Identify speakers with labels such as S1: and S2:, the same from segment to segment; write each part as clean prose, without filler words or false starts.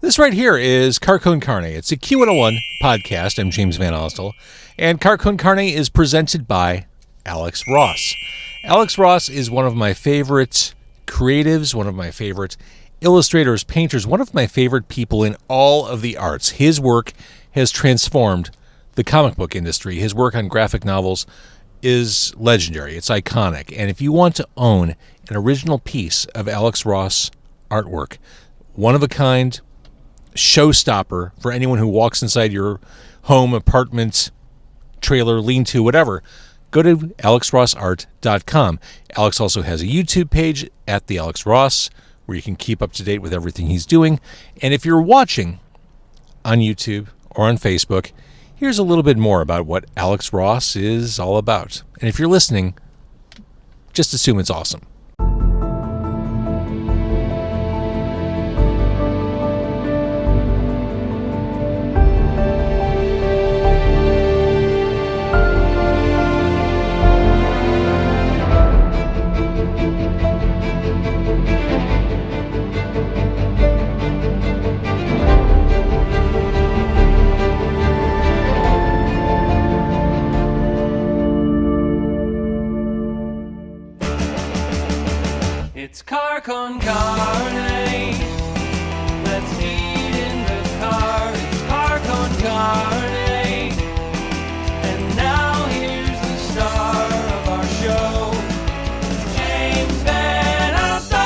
S1: This right here is Con Carne. It's a Q101 podcast. I'm James Van Ostel. And Con Carne is presented by Alex Ross. Alex Ross is one of my favorite creatives, one of my favorite illustrators, painters, one of my favorite people in all of the arts. His work has transformed the comic book industry. His work on graphic novels is legendary. It's iconic. And if you want to own an original piece of Alex Ross artwork, one of a kind, showstopper for anyone who walks inside your home, apartment, trailer, lean-to, whatever, go to alexrossart.com. Alex also has a YouTube page at The Alex Ross where you can keep up to date with everything he's doing. And if you're watching on YouTube or on Facebook, here's a little bit more about what Alex Ross is all about. And if you're listening, just assume it's awesome.
S2: It's Con Carne. Let's eat in the car. It's Con Carne. And now here's the star of our show, James Van Ostel.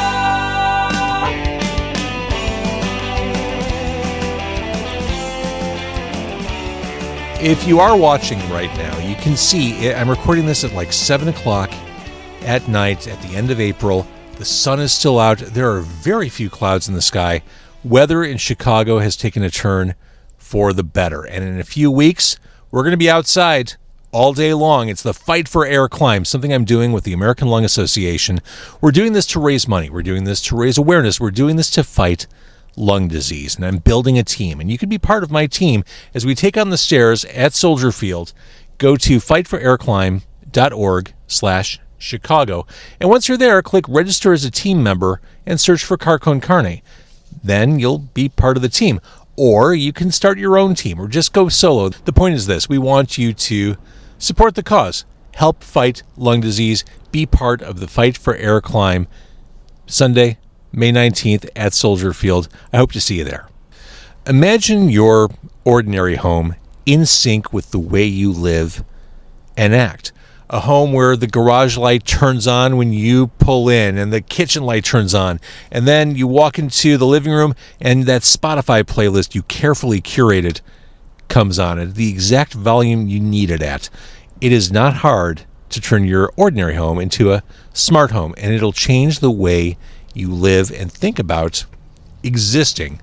S1: If you are watching right now, you can see I'm recording this at like 7 o'clock at night at the end of April. The sun is still out. There are very few clouds in the sky. Weather in Chicago has taken a turn for the better. And in a few weeks, we're going to be outside all day long. It's the Fight for Air Climb, something I'm doing with the American Lung Association. We're doing this to raise money. We're doing this to raise awareness. We're doing this to fight lung disease. And I'm building a team. And you can be part of my team as we take on the stairs at Soldier Field. Go to fightforairclimb.org/Chicago. And once you're there, click register as a team member and search for Con Carne. Then you'll be part of the team. Or you can start your own team or just go solo. The point is this: we want you to support the cause, help fight lung disease, be part of the Fight for Air Climb, Sunday, May 19th at Soldier Field. I hope to see you there. Imagine your ordinary home in sync with the way you live and act. A home where the garage light turns on when you pull in and the kitchen light turns on. And then you walk into the living room and that Spotify playlist you carefully curated comes on at the exact volume you need it at. It is not hard to turn your ordinary home into a smart home, and it'll change the way you live and think about existing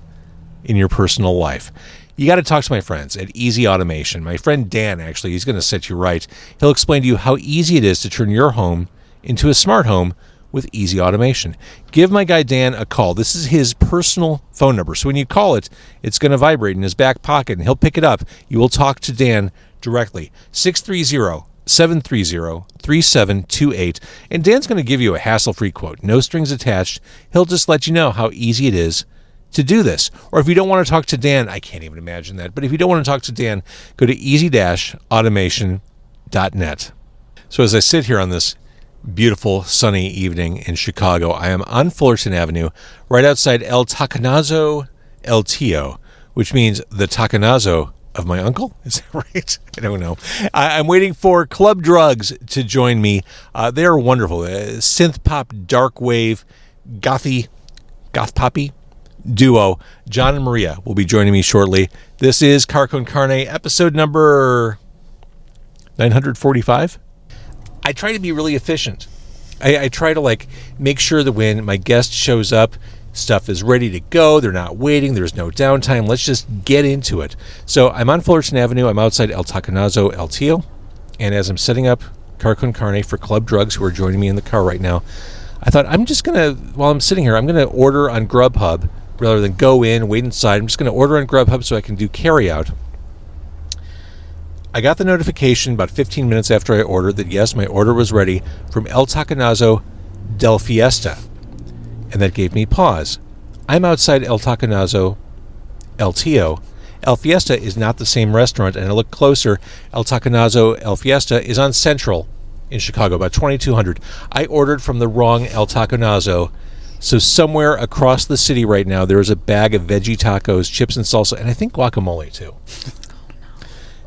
S1: in your personal life. You got to talk to my friends at Easy Automation. My friend Dan, actually, he's going to set you right. He'll explain to you how easy it is to turn your home into a smart home with Easy Automation. Give my guy Dan a call. This is his personal phone number. So when you call it, it's going to vibrate in his back pocket, and he'll pick it up. You will talk to Dan directly. 630-730-3728. And Dan's going to give you a hassle-free quote. No strings attached. He'll just let you know how easy it is to do this. Or if you don't want to talk to Dan, I can't even imagine that, but if you don't want to talk to Dan, go to easy-automation.net. So as I sit here on this beautiful sunny evening in Chicago, I am on Fullerton Avenue, right outside El Taconazo El Tio, which means the taconazo of my uncle. Is that right? I don't know. I'm waiting for Club Drugs to join me. They are wonderful. Synth pop, dark wave, goth poppy duo. John and Maria will be joining me shortly. This is Con Carne, episode number 945. I try to be really efficient. I try to make sure that when my guest shows up, stuff is ready to go. They're not waiting. There's no downtime. Let's just get into it. So I'm on Fullerton Avenue. I'm outside El Taconazo El Tio. And as I'm setting up Con Carne for Club Drugs, who are joining me in the car right now, I thought while I'm sitting here, I'm going to order on Grubhub rather than go in, wait inside. I'm just going to order on Grubhub so I can do carryout. I got the notification about 15 minutes after I ordered that, yes, my order was ready from El Taconazo del Fiesta. And that gave me pause. I'm outside El Taconazo El Tio. El Fiesta is not the same restaurant, and I looked closer. El Taconazo El Fiesta is on Central in Chicago, about 2200. I ordered from the wrong El Taconazo, so somewhere across the city right now there is a bag of veggie tacos, chips and salsa, and I think guacamole too.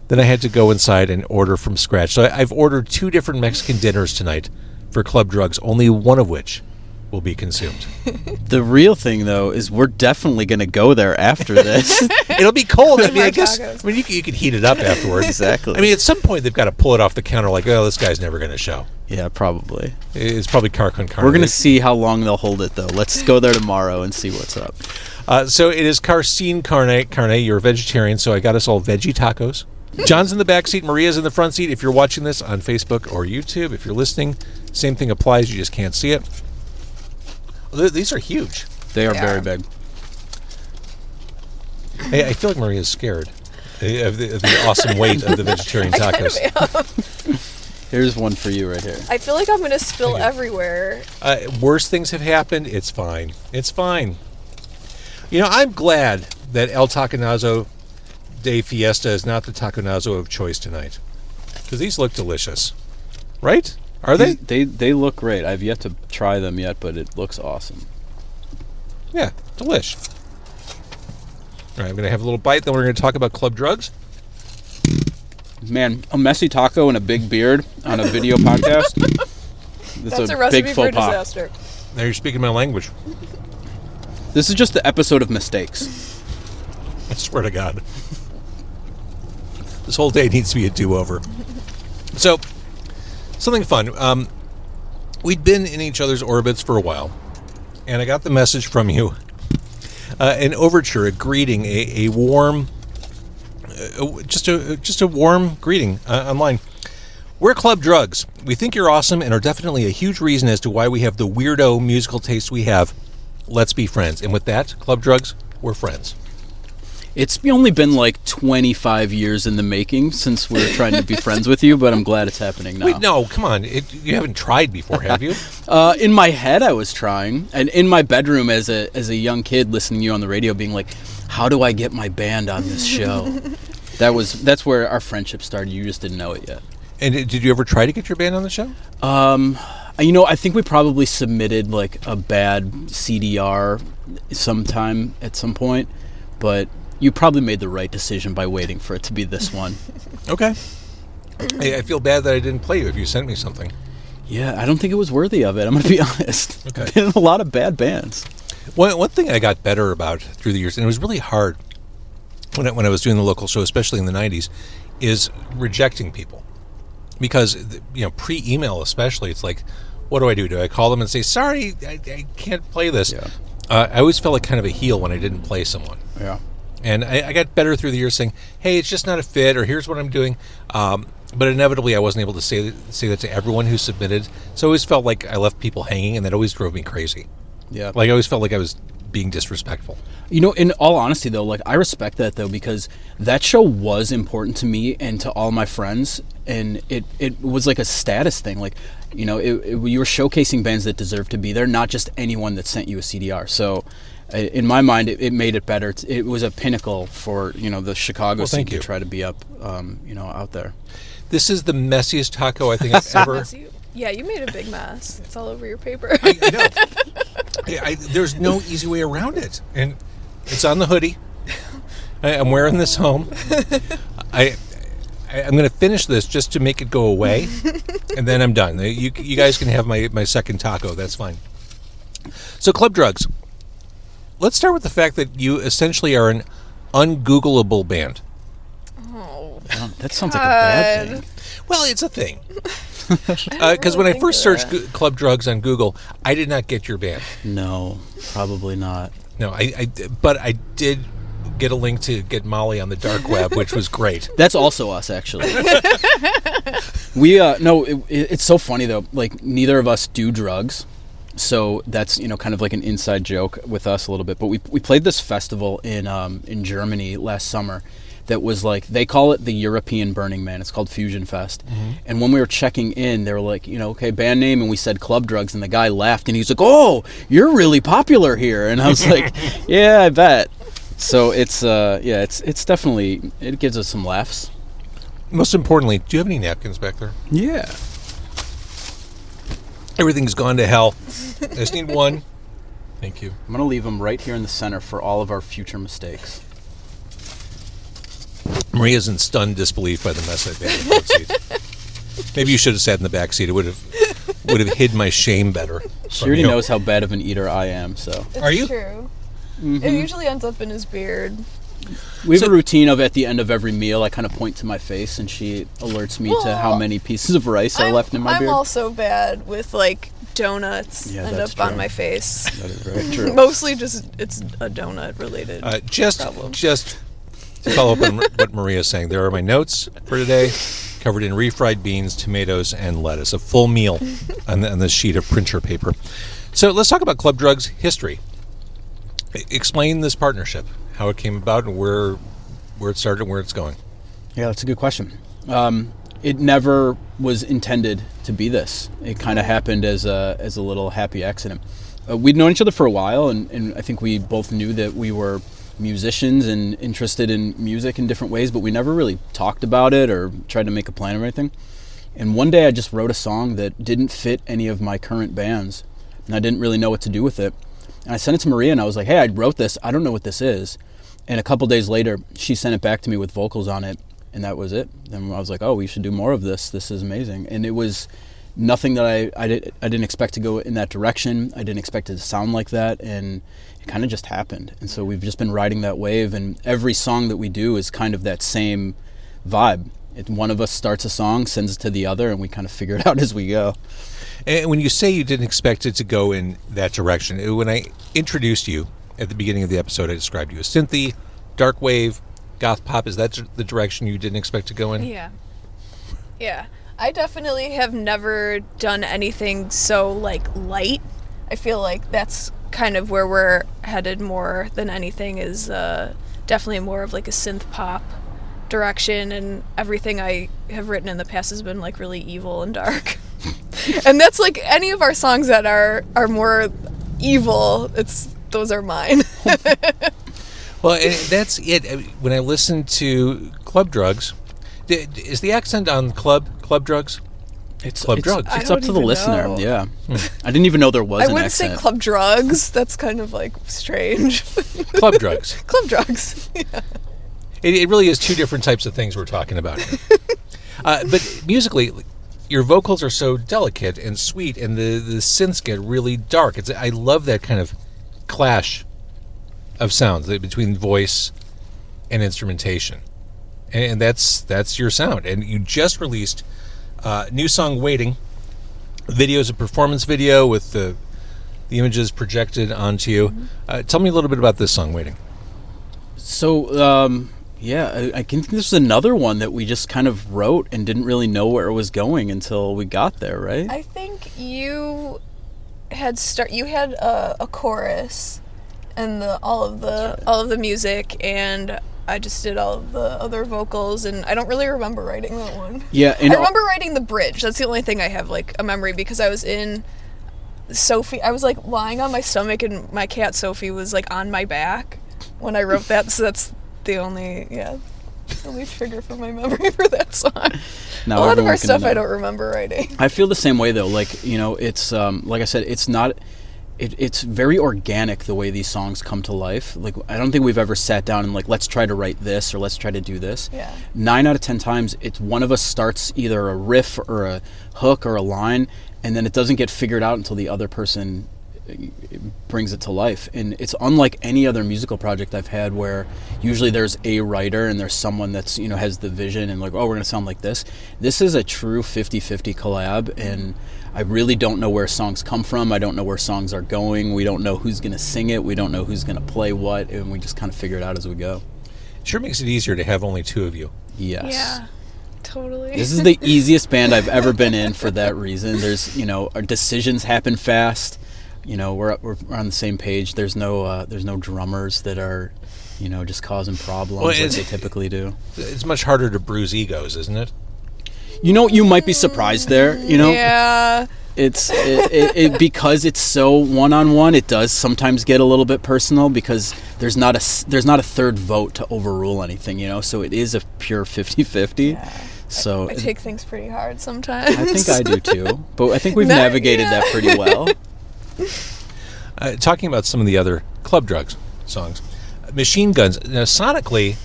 S1: Then I had to go inside and order from scratch. So I've ordered 2 different Mexican dinners tonight for Club Drugs, only one of which will be consumed.
S3: The real thing, though, is we're definitely going to go there after this.
S1: It'll be cold. I mean, I guess.
S4: Tacos.
S1: I mean, you could heat it up afterwards.
S3: Exactly.
S1: I mean, at some point they've got to pull it off the counter. Like, oh, this guy's never going to show.
S3: Yeah, probably.
S1: It's probably Con Carne.
S3: We're going to see how long they'll hold it, though. Let's go there tomorrow and see what's up.
S1: So it is Con Carne. Carne, you're a vegetarian, so I got us all veggie tacos. John's in the back seat. Maria's in the front seat. If you're watching this on Facebook or YouTube, if you're listening, same thing applies. You just can't see it. These are huge.
S3: They are very big.
S1: I feel like Maria's scared of the awesome weight of the vegetarian tacos.
S3: Here's one for you right here.
S4: I feel like I'm going to spill everywhere.
S1: Worse things have happened. It's fine. It's fine. You know, I'm glad that El Taconazo de Fiesta is not the taconazo of choice tonight, because these look delicious. Right? Are they?
S3: They look great. I've yet to try them yet, but it looks awesome.
S1: Yeah, delish. All right, I'm going to have a little bite, then we're going to talk about Club Drugs.
S3: Man, a messy taco and a big beard on a video podcast.
S4: That's a recipe
S3: big
S4: for
S3: faux pas.
S4: disaster.
S1: Now you're speaking my language.
S3: This is just the episode of mistakes.
S1: I swear to God. This whole day needs to be a do-over. So, something fun. We'd been in each other's orbits for a while, and I got the message from you. An overture, a greeting, a warm, just a warm greeting online. We're Club Drugs. We think you're awesome and are definitely a huge reason as to why we have the weirdo musical taste we have. Let's be friends. And with that, Club Drugs, we're friends.
S3: It's only been like 25 years in the making since we're trying to be friends with you, but I'm glad it's happening now.
S1: Wait, no, come on. You haven't tried before, have you?
S3: In my head, I was trying, and in my bedroom as a young kid, listening to you on the radio, being like, "How do I get my band on this show?" That's where our friendship started. You just didn't know it yet.
S1: And did you ever try to get your band on the show?
S3: I think we probably submitted like a bad CDR sometime at some point, but you probably made the right decision by waiting for it to be this one.
S1: Okay. I feel bad that I didn't play you if you sent me something.
S3: Yeah, I don't think it was worthy of it. I'm going to be honest.
S1: Okay.
S3: Been in a lot of bad bands.
S1: One thing I got better about through the years, and it was really hard when I was doing the local show, especially in the 90s, is rejecting people. Because, pre-email especially, it's like, what do I do? Do I call them and say, sorry, I can't play this? Yeah. I always felt like kind of a heel when I didn't play someone.
S3: Yeah.
S1: And I got better through the years saying, hey, it's just not a fit, or here's what I'm doing. But inevitably, I wasn't able to say that to everyone who submitted. So I always felt like I left people hanging, and that always drove me crazy.
S3: Yeah.
S1: Like, I always felt like I was being disrespectful.
S3: In all honesty, though, like, I respect that, though, because that show was important to me and to all my friends, and it was like a status thing. Like, you were showcasing bands that deserved to be there, not just anyone that sent you a CDR. So, in my mind, it made it better. It was a pinnacle for, the Chicago scene to try to be up, out there.
S1: This is the messiest taco I think I've ever...
S4: Yeah, you made a big mess. It's all over your paper.
S1: I know. There's no easy way around it. And it's on the hoodie. I'm wearing this home. I'm going to finish this just to make it go away, and then I'm done. You guys can have my second taco. That's fine. So, Club Drugs. Let's start with the fact that you essentially are an ungoogleable band.
S4: Oh,
S3: that sounds like a bad thing.
S1: Well, it's a thing. Because when I first searched Club Drugs on Google, I did not get your band. No,
S3: probably not.
S1: No, but I did get a link to get Molly on the dark web, which was great.
S3: That's also us, actually. It's so funny though. Like, neither of us do drugs, so that's kind of like an inside joke with us a little bit. But we played this festival in Germany last summer. That was like, they call it the European Burning Man. It's called Fusion Fest. Mm-hmm. And when we were checking in, they were like, okay, band name, and we said Club Drugs, and the guy laughed, and he was like, oh, you're really popular here. And I was like, yeah, I bet. So it's it's definitely, it gives us some laughs.
S1: Most importantly, do you have any napkins back there?
S3: Yeah.
S1: Everything's gone to hell. I just need one. Thank you.
S3: I'm gonna leave them right here in the center for all of our future mistakes.
S1: Maria's in stunned disbelief by the mess I've made in the front seat. Maybe you should have sat in the back seat. It would have hid my shame better.
S3: She already knows how bad of an eater I am, so.
S4: It's
S1: Are you?
S4: true.
S3: Mm-hmm.
S4: It usually ends up in his beard.
S3: We have a routine of, at the end of every meal, I kind of point to my face, and she alerts me to how many pieces of rice are left in my beard.
S4: I'm also bad with like donuts end
S3: that's
S4: up on
S3: true.
S4: my face.
S3: That is very true.
S4: Mostly just it's a donut related problem.
S1: Just to follow up on what Maria's saying, there are my notes for today, covered in refried beans, tomatoes, and lettuce. A full meal on this sheet of printer paper. So let's talk about Club Drugs history. Explain this partnership, how it came about, and where it started and where it's going.
S3: Yeah, that's a good question. It never was intended to be this. It kind of happened as a little happy accident. We'd known each other for a while, and I think we both knew that we were musicians and interested in music in different ways, but we never really talked about it or tried to make a plan or anything. And one day I just wrote a song that didn't fit any of my current bands, and I didn't really know what to do with it. And I sent it to Maria, and I was like, hey, I wrote this. I don't know what this is. And a couple days later, she sent it back to me with vocals on it, and that was it. And I was like, oh, we should do more of this. This is amazing. And it was nothing that I didn't expect to go in that direction. I didn't expect it to sound like that, and it kind of just happened. And so we've just been riding that wave, and every song that we do is kind of that same vibe. One of us starts a song, sends it to the other, and we kind of figure it out as we go.
S1: And when you say you didn't expect it to go in that direction, when I introduced you at the beginning of the episode, I described you as synthy, dark wave, goth pop. Is that the direction you didn't expect to go in?
S4: Yeah. I definitely have never done anything so like light. I feel like that's kind of where we're headed more than anything, is definitely more of like a synth pop direction, and everything I have written in the past has been like really evil and dark. And that's like any of our songs that are more evil, those are mine.
S1: Well, that's it. When I listen to Club Drugs, is the accent on club drugs?
S3: It's
S1: Club Drugs.
S3: It's up to the listener.
S4: know.
S3: Yeah. I didn't even know there was
S4: I
S3: an
S4: wouldn't
S3: accent.
S4: say club drugs. That's kind of like strange.
S1: Club Drugs.
S4: Club drugs. Yeah.
S1: It really is two different types of things we're talking about here. But musically, your vocals are so delicate and sweet, and the synths get really dark. I love that kind of clash of sounds between voice and instrumentation, and that's your sound. And you just released new song "Waiting." Video is a performance video with the images projected onto you. Tell me a little bit about this song "Waiting."
S3: So, yeah, I think this is another one that we just kind of wrote and didn't really know where it was going until we got there, right?
S4: I think you had a chorus and all of the music, and I just did all of the other vocals, and I don't really remember writing that one.
S3: Yeah,
S4: I remember writing the bridge. That's the only thing I have like a memory, because I was in Sophie. I was like lying on my stomach, and my cat Sophie was like on my back when I wrote that. So that's the only trigger for my memory for that song.
S3: Now
S4: a lot of
S3: everyone
S4: our
S3: can
S4: stuff
S3: know.
S4: I don't remember writing.
S3: I feel the same way though. Like, you know, it's like I said, it's not. It's very organic the way these songs come to life. Like, I don't think we've ever sat down and like, let's try to write this or let's try to do this.
S4: Yeah.
S3: 9 out of 10 times, it's one of us starts either a riff or a hook or a line, and then it doesn't get figured out until the other person brings it to life. And it's unlike any other musical project I've had, where usually there's a writer and there's someone that's, you know, has the vision and like, oh, we're gonna sound like this. This is a true 50-50 collab, and I really don't know where songs come from. I don't know where songs are going. We don't know who's gonna sing it. We don't know who's gonna play what, and we just kind of figure it out as we go.
S1: Sure makes it easier to have only two of you.
S3: Yes.
S4: Yeah, totally.
S3: This is the easiest band I've ever been in for that reason. There's, you know, our decisions happen fast. You know, we're on the same page. There's no drummers that are, you know, just causing problems like they typically do.
S1: It's much harder to bruise egos, isn't it?
S3: You know, you might be surprised there, you know?
S4: Yeah.
S3: Because it's so one-on-one, it does sometimes get a little bit personal because there's not a third vote to overrule anything, so it is a pure 50-50.
S4: Yeah.
S3: So
S4: I take things pretty hard sometimes.
S3: I think I do too, but I think we've navigated that pretty well.
S1: Talking about some of the other Club Drugs songs, Machine Guns. Now, sonically,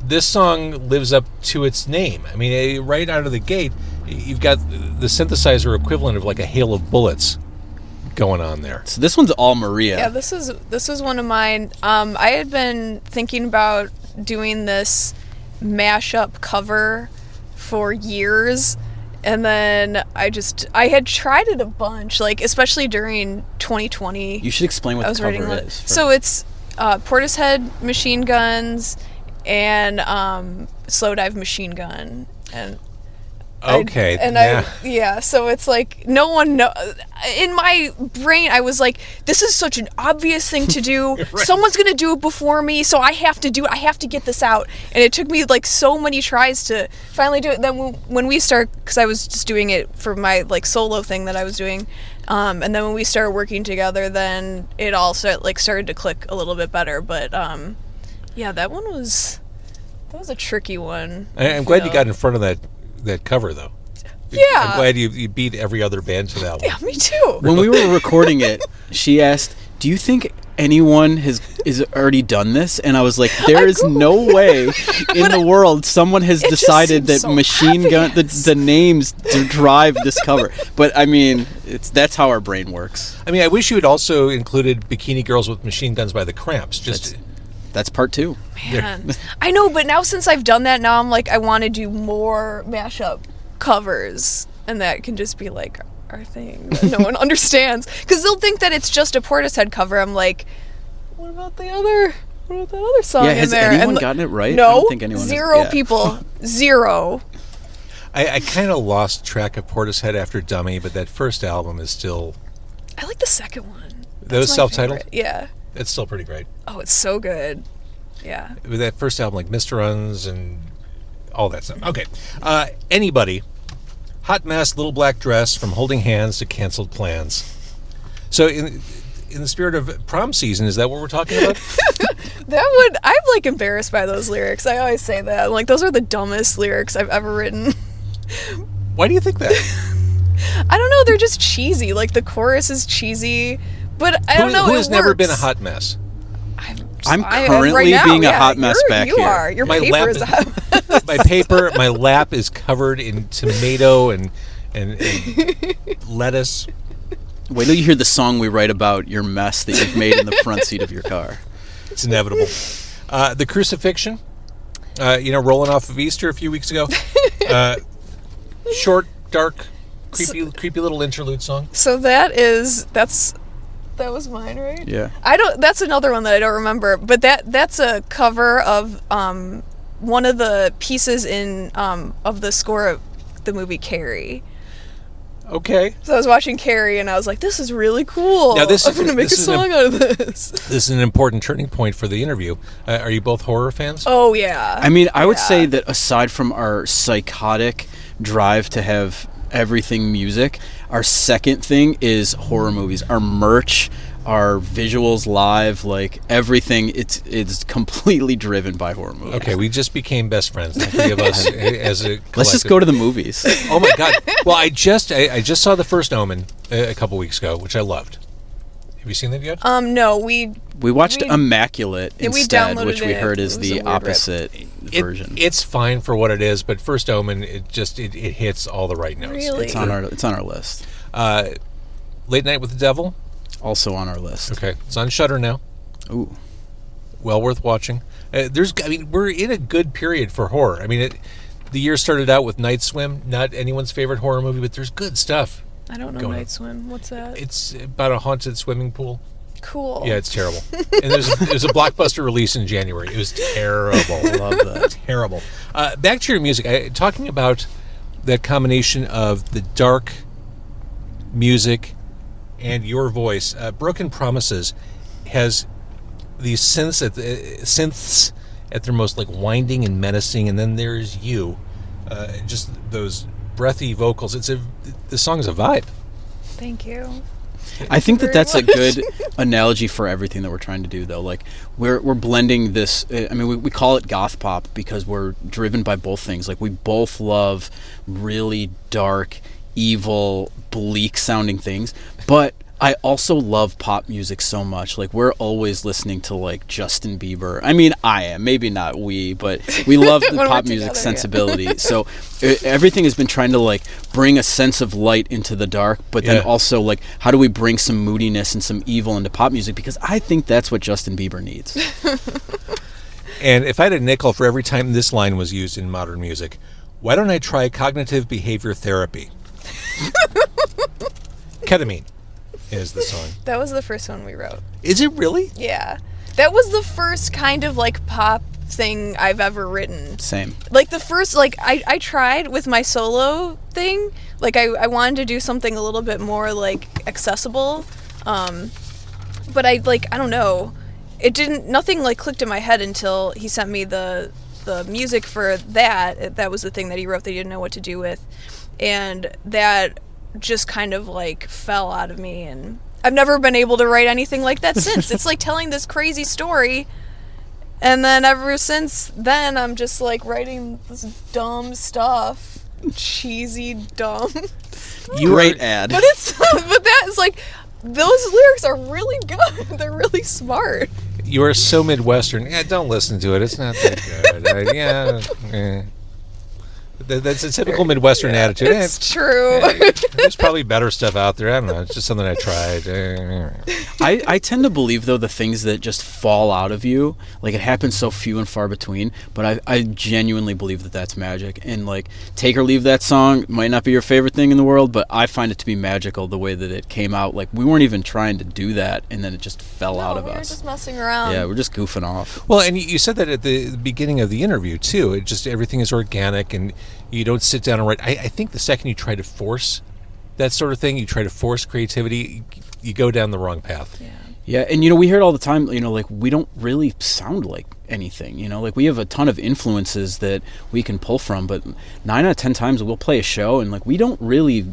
S1: this song lives up to its name. I mean, right out of the gate, you've got the synthesizer equivalent of like a hail of bullets going on there.
S3: So this one's all Maria.
S4: Yeah, this is one of mine. I had been thinking about doing this mashup cover for years, and then I had tried it a bunch, like especially during 2020.
S3: You should explain what the cover is.
S4: So it's Portishead Machine Guns and Slow Dive Machine Gun, and
S1: okay,
S4: so it's like no one know. In my brain, I was like, "This is such an obvious thing to do.
S1: Right.
S4: Someone's gonna do it before me, so I have to do it. I have to get this out." And it took me like so many tries to finally do it. Then when we start, because I was just doing it for my like solo thing that I was doing, and then when we started working together, then it all started to click a little bit better. But yeah, that was a tricky one.
S1: I'm glad you got in front of that cover, though.
S4: Yeah.
S1: I'm glad you beat every other band to that one.
S4: Yeah, me too.
S3: When we were recording it, she asked, "Do you think anyone is already done this?" And I was like, "There is no way in the world someone has decided that
S4: so
S3: Machine Gun,
S4: obvious.
S3: the names drive this cover." But I mean, that's how our brain works.
S1: I mean, I wish you had also included Bikini Girls with Machine Guns by the Cramps.
S3: That's part 2.
S4: Man, I know, but now since I've done that, now I'm like, I want to do more mashup covers, and that can just be like our thing that no one understands, because they'll think that it's just a Portishead cover. I'm like, what about that other song in
S3: has
S4: there?
S3: anyone gotten it right?
S4: No,
S3: I don't think anyone
S4: zero people, zero.
S1: I kind of lost track of Portishead after Dummy, but that first album is still...
S4: I like the second one.
S1: That was
S4: my
S1: self-titled?
S4: favorite. Yeah.
S1: It's still pretty great.
S4: Oh, it's so good. Yeah.
S1: With that first album, like Mr. Runs and all that stuff. Okay. Anybody. Hot Mess, Little Black Dress, From Holding Hands to Canceled Plans. So in the spirit of prom season, is that what we're talking about?
S4: I'm like embarrassed by those lyrics. I always say that. I'm like, those are the dumbest lyrics I've ever written.
S1: Why do you think that?
S4: I don't know. They're just cheesy. Like the chorus is cheesy, but I don't know.
S1: Who has never been a hot mess?
S3: I'm currently being a hot mess back here.
S4: You are. Your
S1: My
S4: paper
S1: lap
S4: is a hot mess.
S1: My lap is covered in tomato and lettuce.
S3: Wait till you hear the song we write about your mess that you've made in the front seat of your car.
S1: It's inevitable. The Crucifixion, rolling off of Easter a few weeks ago. Short, dark, creepy little interlude song.
S4: So that was mine, right?
S3: Yeah.
S4: That's another one that I don't remember, but that's a cover of one of the pieces in of the score of the movie Carrie.
S1: Okay.
S4: So I was watching Carrie and I was like, this is really cool.
S1: Now I'm
S4: going to make a song out of this.
S1: This is an important turning point for the interview. Are you both horror fans?
S4: Oh, yeah.
S3: I mean, I would say that aside from our psychotic drive to have everything music, our second thing is horror movies. Our merch, our visuals live, like everything, it's completely driven by horror movies.
S1: Okay, we just became best friends, the three of us as a collective.
S3: Let's just go to the movies.
S1: Oh my god. Well, I just saw The First Omen a couple weeks ago, which I loved. Have you seen that yet?
S4: No, we
S3: watched Immaculate
S4: we
S3: instead,
S4: downloaded
S3: which we heard
S4: it.
S3: is
S4: It was a
S3: the
S4: weird
S3: opposite version.
S1: It's fine for what it is, but First Omen, it hits all the right notes.
S4: Really?
S3: It's on our list.
S1: Late Night with the Devil,
S3: Also on our list.
S1: okay, it's on Shudder now.
S3: Ooh.
S1: Well worth watching. We're in a good period for horror. I mean, the year started out with Night Swim, not anyone's favorite horror movie, but there's good stuff.
S4: I don't know
S1: Going
S4: Night
S1: on.
S4: Swim. What's that?
S1: It's about a haunted swimming pool.
S4: Cool.
S1: Yeah, it's terrible. And there's a blockbuster release in January. It was terrible.
S3: Love that.
S1: Terrible. Back to your music. Talking about that combination of the dark music and your voice. Broken Promises has these synths at their most like winding and menacing, and then there's you. Just those breathy vocals. The song is a vibe.
S4: Thank you.
S3: I think that
S4: very
S3: that's
S4: much.
S3: a good analogy for everything that we're trying to do, though. Like we're blending this. I mean, we call it goth pop because we're driven by both things. Like we both love really dark, evil, bleak sounding things, but I also love pop music so much. Like we're always listening to like Justin Bieber. I mean, I am, maybe not we, but we love the
S4: When we're
S3: pop music
S4: together, yeah.
S3: sensibility. So everything has been trying to like bring a sense of light into the dark, but then
S1: Yeah.
S3: also like how do we bring some moodiness and some evil into pop music, because I think that's what Justin Bieber needs.
S1: And if I had a nickel for every time this line was used in modern music, why don't I try cognitive behavior therapy? Ketamine is the song.
S4: That was the first one we wrote.
S1: Is it really?
S4: Yeah. That was the first kind of like pop thing I've ever written.
S3: Same.
S4: Like the first, like I tried with my solo thing. Like I wanted to do something a little bit more like accessible. But I don't know. Nothing like clicked in my head until he sent me the music for that. That was the thing that he wrote that he didn't know what to do with. And that just kind of like fell out of me, and I've never been able to write anything like that since. It's like telling this crazy story, and then ever since then I'm just like writing this dumb stuff, cheesy dumb.
S3: Great ad.
S4: But that is like, those lyrics are really good. They're really smart.
S1: You are so Midwestern. Yeah, don't listen to it. It's not that good. That's a typical Midwestern attitude.
S4: It's true.
S1: There's probably better stuff out there. I don't know. It's just something I tried.
S3: I tend to believe, though, the things that just fall out of you, like it happens so few and far between, but I genuinely believe that that's magic. And like, take or leave that song might not be your favorite thing in the world, but I find it to be magical the way that it came out. Like, we weren't even trying to do that, and then it just fell out of
S4: we were
S3: us.
S4: just messing around.
S3: Yeah, we're just goofing off.
S1: Well, and you said that at the beginning of the interview, too. It just, everything is organic, and you don't sit down and write. I think the second you try to force that sort of thing, you try to force creativity, you go down the wrong path.
S3: Yeah, and we hear it all the time, like we don't really sound like anything, like we have a ton of influences that we can pull from, but 9 out of 10 times we'll play a show and like we don't really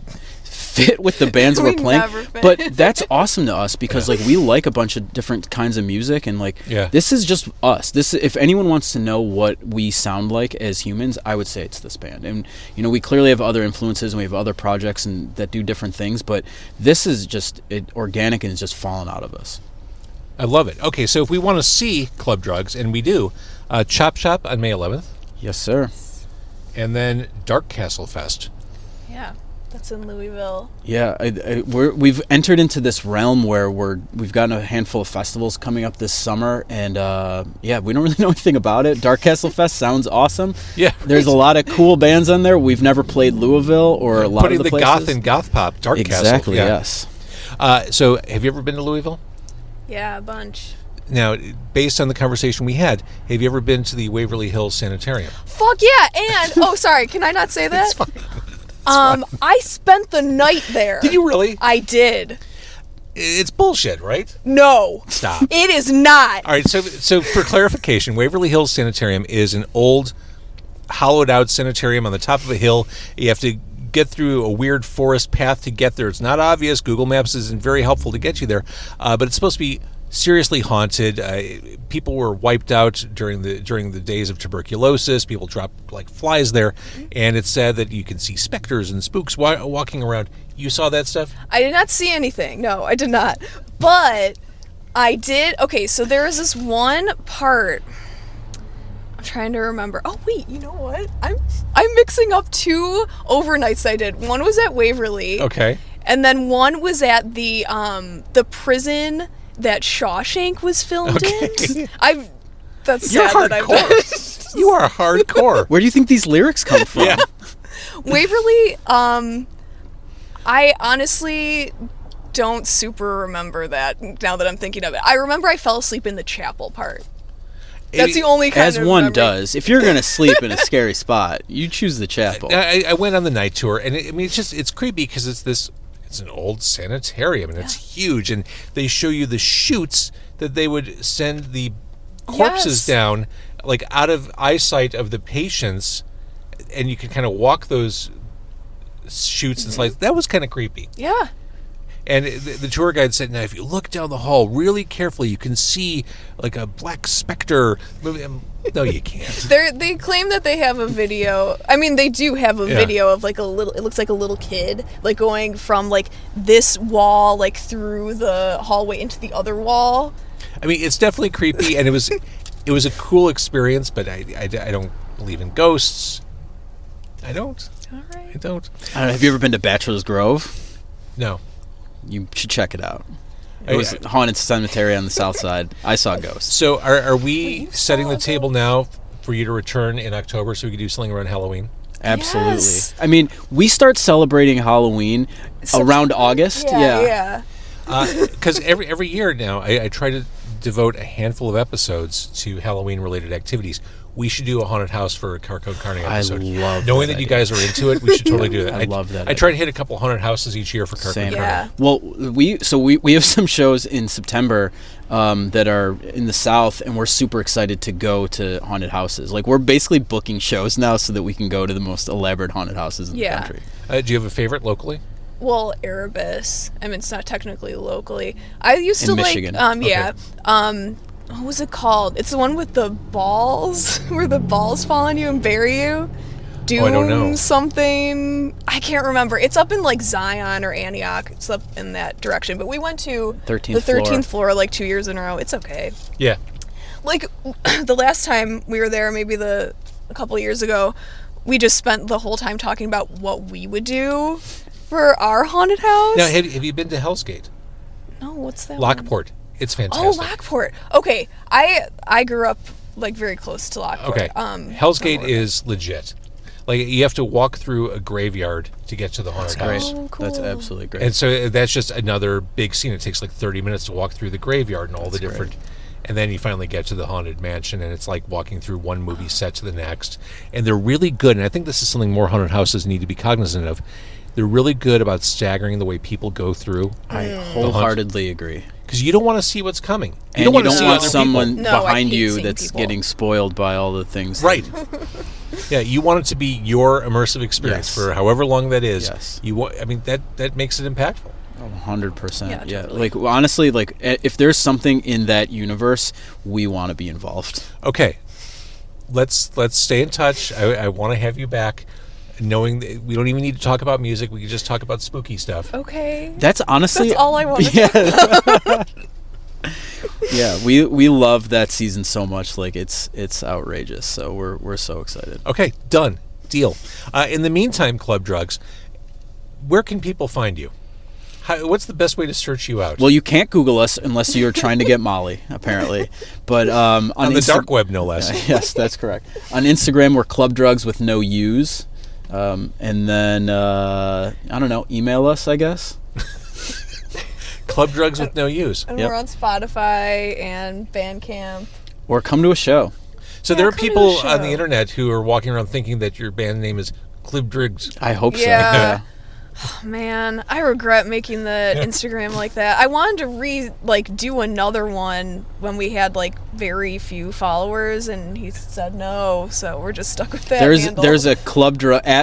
S3: fit with the bands we're playing.
S4: Never fit.
S3: But that's awesome to us because like we like a bunch of different kinds of music, and like this is just us. This, if anyone wants to know what we sound like as humans, I would say it's this band. And we clearly have other influences and we have other projects and that do different things, but this is just organic and it's just fallen out of us.
S1: I love it. Okay, so if we want to see Club Drugs, and we do, Chop Shop on May 11th.
S3: Yes, sir.
S1: And then Dark Castle Fest.
S4: Yeah. That's in Louisville.
S3: Yeah, we've entered into this realm where we've gotten a handful of festivals coming up this summer, and we don't really know anything about it. Dark Castle Fest sounds awesome.
S1: Yeah,
S3: there's a lot of cool bands on there. We've never played Louisville or a lot
S1: putting
S3: of the
S1: the
S3: places.
S1: goth and goth pop. Dark Castle.
S3: Exactly. Yes.
S1: So, have you ever been to Louisville?
S4: Yeah, a bunch.
S1: Now, based on the conversation we had, have you ever been to the Waverly Hills Sanitarium?
S4: Fuck yeah! And sorry, can I not say that?
S1: It's fine.
S4: I spent the night there.
S1: Did you really?
S4: I did.
S1: It's bullshit, right?
S4: No.
S1: Stop.
S4: It is not.
S1: All right, so for clarification, Waverly Hills Sanitarium is an old, hollowed-out sanitarium on the top of a hill. You have to get through a weird forest path to get there. It's not obvious. Google Maps isn't very helpful to get you there, but it's supposed to be seriously haunted. People were wiped out during the days of tuberculosis. People dropped like flies there, and it's said that you can see specters and spooks walking around. You saw that stuff?
S4: I did not see anything. No, I did not. But I did. Okay, so there is this one part. I'm trying to remember. Oh wait, you know what? I'm mixing up two overnights I did. One was at Waverly.
S1: Okay.
S4: And then one was at the prison that Shawshank was filmed in. That's
S1: You're
S4: sad that I've done.
S1: hardcore. You are hardcore.
S3: Where do you think these lyrics come from?
S1: Yeah.
S4: Waverly, I honestly don't super remember that now that I'm thinking of it. I remember I fell asleep in the chapel part. That's the only kind
S3: As
S4: of
S3: one
S4: memory.
S3: does. If you're going to sleep in a scary spot, you choose the chapel.
S1: I went on the night tour, and it's creepy because it's an old sanitarium, and it's huge, and they show you the chutes that they would send the corpses down, like out of eyesight of the patients, and you can kind of walk those shoots and slides. That was kind of creepy.
S4: Yeah.
S1: And the tour guide said, now, if you look down the hall really carefully, you can see like a black specter moving. No, you can't.
S4: They claim that they have a video. I mean, they do have a video of like a little. It looks like a little kid, like going from like this wall, like through the hallway into the other wall.
S1: I mean, it's definitely creepy, and it was a cool experience. But I don't believe in ghosts. I don't.
S4: All right.
S1: I don't.
S3: Have you ever been to Bachelor's Grove?
S1: No.
S3: You should check it out. It was a haunted cemetery on the south side. I saw ghosts.
S1: So are we setting the table now for you to return in October so we can do something around Halloween?
S3: Absolutely.
S4: Yes.
S3: I mean, we start celebrating Halloween around August.
S4: Yeah.
S1: Because every year now, I try to devote a handful of episodes to Halloween-related activities. We should do a haunted house for a Con Carne episode.
S3: I love
S1: Knowing
S3: that
S1: that you
S3: idea.
S1: guys are into it, we should totally do that.
S3: I love that
S1: I try to hit a couple haunted houses each year for Con
S3: Same.
S1: Carne.
S4: Yeah.
S3: Well, we have some shows in September that are in the South, and we're super excited to go to haunted houses. Like, we're basically booking shows now so that we can go to the most elaborate haunted houses in the country.
S1: Do you have a favorite locally?
S4: Well, Erebus. I mean, it's not technically locally. I used to
S3: In Michigan.
S4: What was it called? It's the one with the balls, where the balls fall on you and bury you. Doom
S1: I don't know.
S4: something. I can't remember. It's up in like Zion or Antioch. It's up in that direction. But we went to
S3: 13th
S4: the 13th floor like 2 years in a row. It's okay.
S1: Yeah.
S4: Like the last time we were there, maybe a couple of years ago, we just spent the whole time talking about what we would do for our haunted house.
S1: Now, have you been to Hell's Gate?
S4: No, what's that? one?
S1: Lockport. It's
S4: Oh,
S1: fantastic.
S4: Lockport. Okay, I grew up like very close to Lockport.
S1: Okay. Hell's Gate
S4: oh,
S1: is legit. Like, you have to walk through a graveyard to get to the haunted
S3: Great.
S1: house.
S4: Oh, cool.
S3: That's absolutely great.
S1: And so that's just another big scene. It takes like 30 minutes to walk through the graveyard and all the different... And then you finally get to the haunted mansion, and it's like walking through one movie set to the next. And they're really good, and I think this is something more haunted houses need to be cognizant of. They're really good about staggering the way people go through.
S3: I wholeheartedly agree.
S1: Because you don't want to see what's coming.
S3: And you
S1: wanna
S3: don't
S1: see
S3: want
S1: other
S3: someone
S4: No, I
S3: behind
S4: hate
S3: you
S4: seeing
S3: that's
S4: people.
S3: getting spoiled by all the things.
S1: Right. Yeah, you want it to be your immersive experience
S3: Yes.
S1: for however long that is.
S3: Yes.
S1: I mean, that makes it impactful.
S3: 100%.
S4: Yeah,
S3: Yeah.
S4: totally.
S3: Like, honestly, like, if there's something in that universe, we want to be involved.
S1: Okay, let's stay in touch. I want to have you back, knowing that we don't even need to talk about music. We can just talk about spooky stuff.
S4: Okay.
S3: That's honestly
S4: That's all I want to
S3: Yeah, we love that season so much. Like, it's outrageous. So we're so excited.
S1: Okay, done. Deal. In the meantime, Club Drugs, where can people find you? What's the best way to search you out?
S3: Well, you can't Google us unless you're trying to get Molly, apparently. But on
S1: the dark web, no less.
S3: Yes, that's correct. On Instagram, we're Club Drugs with no U's. And then I don't know, email us, I guess.
S1: Club Drugs with no use.
S4: And
S3: Yep.
S4: we're on Spotify and Bandcamp.
S3: Or come to a show.
S1: So
S4: Yeah,
S1: there are
S4: come to
S1: people
S4: the
S1: on the
S4: show.
S1: internet who are walking around thinking that your band name is Club Drugs.
S3: I hope so.
S4: Yeah. Man, I regret making the Instagram like that. I wanted to do another one when we had like very few followers, and he said no, so we're just stuck with that handle.
S3: There's a at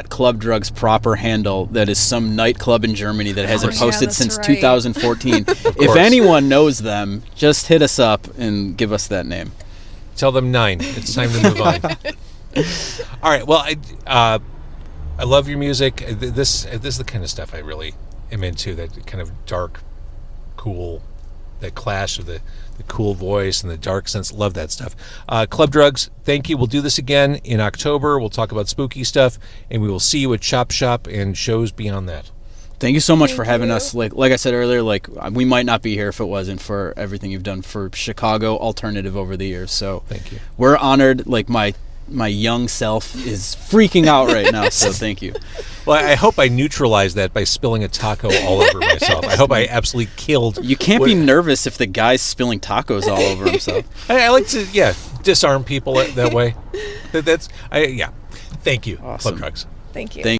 S3: Club Drugs proper handle that is some nightclub in Germany that hasn't
S4: yeah,
S3: posted
S4: that's
S3: since
S4: right.
S3: 2014. If
S1: course.
S3: anyone knows them, just hit us up and give us that name.
S1: Tell them 9. It's time to move on. All right. Well, I love your music. This is the kind of stuff I really am into. That kind of dark, cool, that clash of the cool voice and the dark sense. Love that stuff. Club Drugs, thank you. We'll do this again in October. We'll talk about spooky stuff, and we will see you at Chop Shop and shows beyond that.
S3: Thank you so much for
S4: Thank
S3: having
S4: you.
S3: us. Like I said earlier, like, we might not be here if it wasn't for everything you've done for Chicago alternative over the years. So
S1: Thank you.
S3: we're honored. Like, my young self is freaking out right now. So thank you.
S1: Well, I hope I neutralized that by spilling a taco all over myself. I hope I absolutely killed.
S3: You can't be nervous if the guy's spilling tacos all over himself.
S1: I like to, disarm people that way. Thank you.
S3: Awesome.
S1: Club Drugs.
S4: Thank you.
S3: Thank